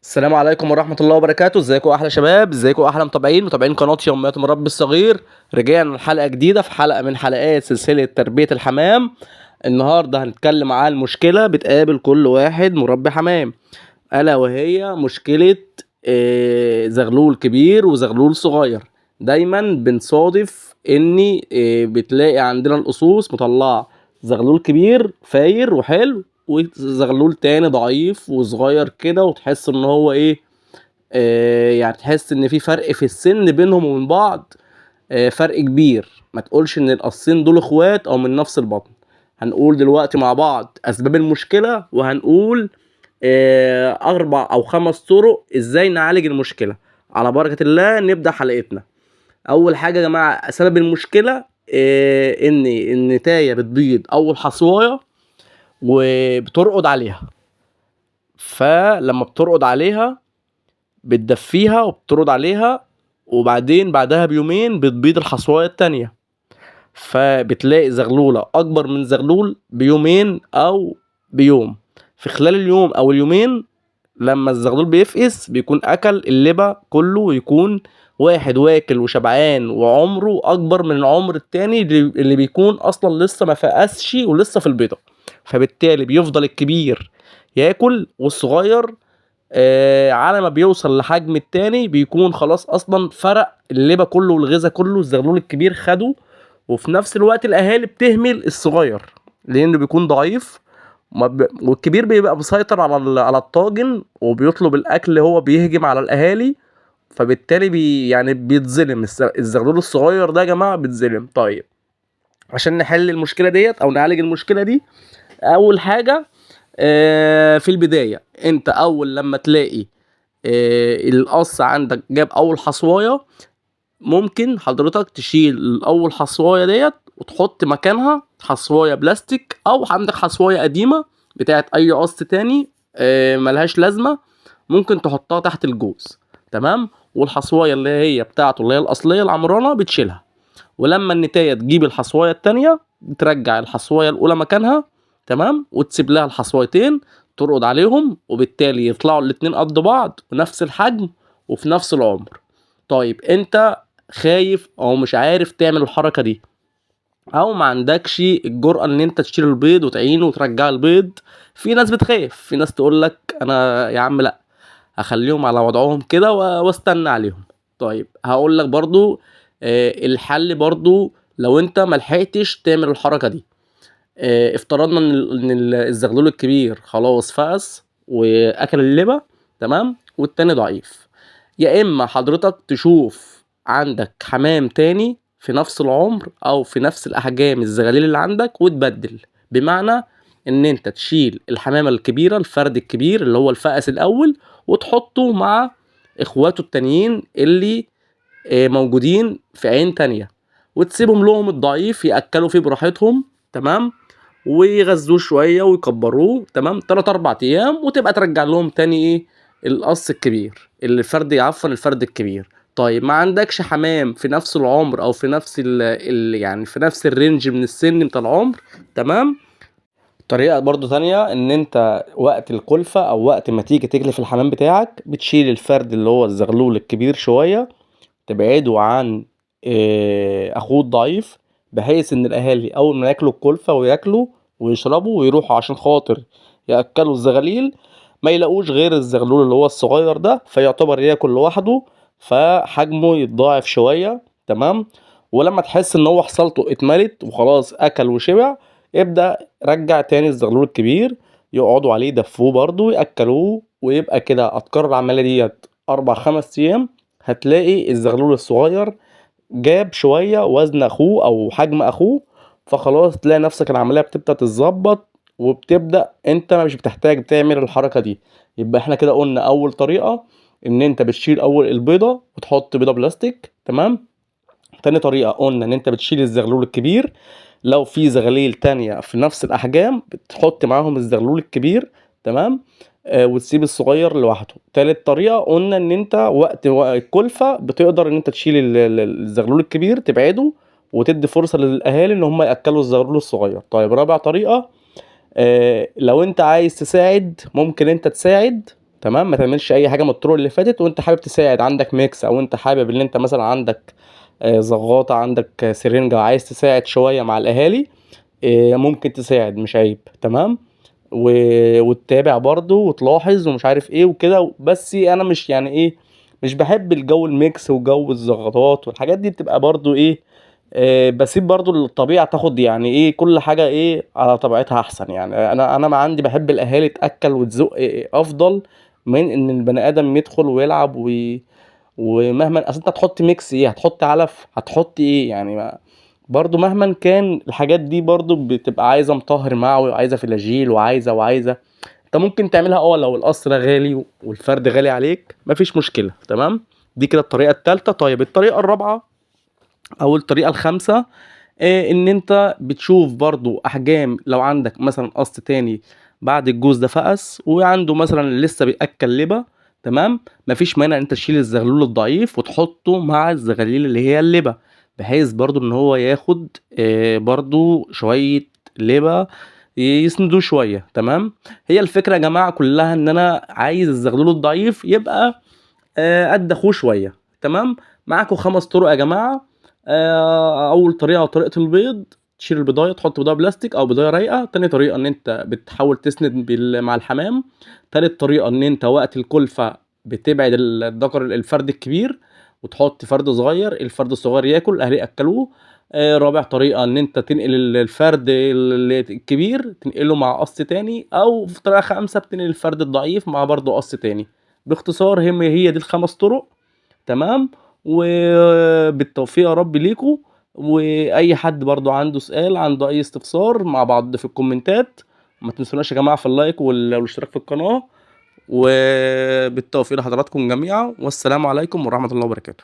السلام عليكم ورحمة الله وبركاته. ازيكم احلى شباب، ازيكم احلى متابعين قناة يوميات مربي الصغير. رجعنا لحلقة جديدة في حلقة من حلقات سلسلة تربية الحمام. النهاردة هنتكلم عن مشكلة بتقابل كل واحد مربي حمام، الا وهي مشكلة زغلول كبير وزغلول صغير. دايما بنصادف اني بتلاقي عندنا القصوص مطلعة زغلول كبير فاير وحلو، وزغلول تاني ضعيف وصغير كده، وتحس ان هو ايه، يعني تحس ان في فرق في السن بينهم وبين بعض، فرق كبير. ما تقولش ان القصين دول اخوات او من نفس البطن. هنقول دلوقتي مع بعض اسباب المشكلة، وهنقول 4 أو 5 طرق ازاي نعالج المشكلة. على بركة الله نبدأ حلقتنا. اول حاجة يا جماعة سبب المشكلة، ان النتاية بتبيض اول حصواية وبترقد عليها. فلما بترقد عليها بتدفيها وبترقد عليها، وبعدين بعدها بيومين بتبيض الحصواية التانية. فبتلاقي زغلولة اكبر من زغلول بيومين او بيوم. في خلال اليوم او اليومين لما الزغلول بيفقس بيكون اكل اللبة كله، ويكون واحد واكل وشبعان وعمره اكبر من العمر التاني اللي بيكون اصلا لسه ما فقسش ولسه في البيضة. فبالتالي بيفضل الكبير ياكل، والصغير على ما بيوصل لحجم التاني بيكون خلاص اصلا فرق اللبة كله والغذاء كله الزغلول الكبير خده. وفي نفس الوقت الاهالي بتهمل الصغير لانه بيكون ضعيف. والكبير بيبقى مسيطر على الطاجن وبيطلب الاكل، هو بيهجم على الاهالي. فبالتالي يعني بيتظلم الزغلول الصغير ده يا جماعه، بيتظلم. طيب، عشان نحل المشكله ديت او نعالج المشكله دي، اول حاجه في البدايه انت اول لما تلاقي القص عندك جاب اول حصوايه، ممكن حضرتك تشيل الاول حصوايه ديت وتحط مكانها حصوايه بلاستيك، او عندك حصوايه قديمه بتاعت اي قص تاني ملهاش لازمه، ممكن تحطها تحت الجوز. تمام. والحصوايه اللي هي بتاعته اللي هي الاصليه العمرانه بتشيلها. ولما النتايه تجيب الحصوايه التانية بترجع الحصوايه الاولى مكانها. تمام. وتسيب لها الحصويتين ترقد عليهم، وبالتالي يطلعوا الاتنين قد بعض ونفس الحجم وفي نفس العمر. طيب انت خايف او مش عارف تعمل الحركة دي، او ما عندكش الجرأة ان انت تشيل البيض وتعينه وترجع البيض. في ناس بتخاف، في ناس تقول لك انا يا عم لا، هخليهم على وضعهم كده واستنى عليهم. طيب هقول لك برضو الحل برضو لو انت ملحقتش تعمل الحركة دي. افترضنا ان الزغلول الكبير خلاص فقس واكل اللبة، تمام، والتاني ضعيف. يا اما حضرتك تشوف عندك حمام تاني في نفس العمر او في نفس الاحجام الزغاليل اللي عندك وتبدل. بمعنى ان انت تشيل الحمامة الكبيرة، الفرد الكبير اللي هو الفأس الاول، وتحطه مع اخواته التانيين اللي موجودين في عين تانية، وتسيبهم لهم الضعيف يأكلوا فيه براحتهم. تمام. ويغذوه شوية ويكبروه. تمام. 3 4 ايام وتبقى ترجع لهم تاني ايه، القص الكبير، الفرد الكبير. طيب ما عندكش حمام في نفس العمر او في نفس يعني في نفس الرينج من السن بتاع العمر. تمام. طريقة برضو تانية ان انت وقت الكلفة او وقت ما تيجي تكلف الحمام بتاعك بتشيل الفرد اللي هو الزغلول الكبير شوية، تبعده عن اخوه الضعيف، بحيث ان الاهالي اول ما ياكلوا الكلفة وياكلوا ويشربوا ويروحوا عشان خاطر ياكلوا الزغاليل، ما يلاقوش غير الزغلول اللي هو الصغير ده، فيعتبر ياكل لوحده، فحجمه يتضاعف شوية. تمام. ولما تحس ان هو حصلته اتملت وخلاص اكل وشبع، ابدأ رجع تاني الزغلول الكبير، يقعدوا عليه يدفوه برضو ياكلوه، ويبقى كده اتكرر العملية ديت 4 5 ايام. هتلاقي الزغلول الصغير جاب شوية وزن اخوه او حجم اخوه، فخلاص تلاقي نفسك العملية بتبدأ تتظبط، وبتبدأ انت مش بتحتاج تعمل الحركة دي. يبقى احنا كده قلنا اول طريقة ان انت بتشيل اول البيضة وتحط بيضة بلاستيك. تمام. تاني طريقة قلنا ان انت بتشيل الزغلول الكبير، لو في زغاليل تانية في نفس الاحجام بتحط معاهم الزغلول الكبير. تمام. وتسيب الصغير لوحده. تالت طريقة قلنا ان انت وقت الكلفة بتقدر ان انت تشيل الزغلول الكبير تبعده، وتدي فرصة للاهالي ان هم ياكلوا الزغلول الصغير. طيب رابع طريقة، لو انت عايز تساعد ممكن انت تساعد. تمام. ما تعملش اي حاجه من الطرق اللي فاتت. وانت حابب تساعد، عندك ميكس، او انت حابب ان انت مثلا عندك زغاطه، عندك سرنجه وعايز تساعد شويه مع الاهالي، ممكن تساعد، مش عيب. تمام. وتتابع برضو وتلاحظ ومش عارف ايه وكده. بس انا مش يعني ايه، مش بحب الجو الميكس وجو الزغطات والحاجات دي، بتبقى برضو ايه، بسيب برضو الطبيعة تاخد يعني ايه كل حاجة ايه على طبيعتها احسن. يعني انا ما عندي بحب الاهالي تاكل وتزق افضل من ان البني ادم يدخل ويلعب ومهما اصل انت هتحط ميكس ايه، هتحط علف، هتحط ايه يعني برضو مهما كان الحاجات دي برضو بتبقى عايزة مطهر معوي، وعايزة فلاجيل، وعايزة. انت ممكن تعملها لو القصر غالي والفرد غالي عليك مفيش مشكلة. تمام. دي كده الطريقة التالتة. طيب الطريقة الرابعة او الطريقة الخامسة، ان انت بتشوف برضو احجام. لو عندك مثلا قص تاني بعد الجوز ده فقس وعنده مثلا لسه بيأكل لبة، تمام، مفيش مانع ان انت تشيل الزغلول الضعيف وتحطه مع الزغاليل اللي هي اللبة، بحيث برضو ان هو ياخد برضو شوية لبة يسندوه شوية. تمام. هي الفكرة يا جماعة كلها ان انا عايز الزغلول الضعيف يبقى قد اخوه شويه. تمام. معاكم 5 طرق يا جماعه. اول طريقه طريقه البيض، تشيل البضايه، تحط بضايه بلاستيك او بضايه رايقه. تاني طريقه ان انت بتحاول تسند مع الحمام. تالت طريقه ان انت وقت الكلفه بتبعد الذكر الفرد الكبير وتحط فرد صغير، الفرد الصغير ياكل الاهل ياكلوه. رابع طريقه ان انت تنقل الفرد الكبير تنقله مع قص تاني، او في طريقه خامسه بتنقل الفرد الضعيف مع برضه قص تاني. باختصار هي دي ال5 طرق. تمام. وبالتوفيق يا رب ليكم. واي حد برضو عنده سؤال، عنده اي استفسار، مع بعض في الكومنتات. ما تنسوناش يا جماعة في اللايك والاشتراك في القناة. وبالتوفيق لحضراتكم جميعا، والسلام عليكم ورحمة الله وبركاته.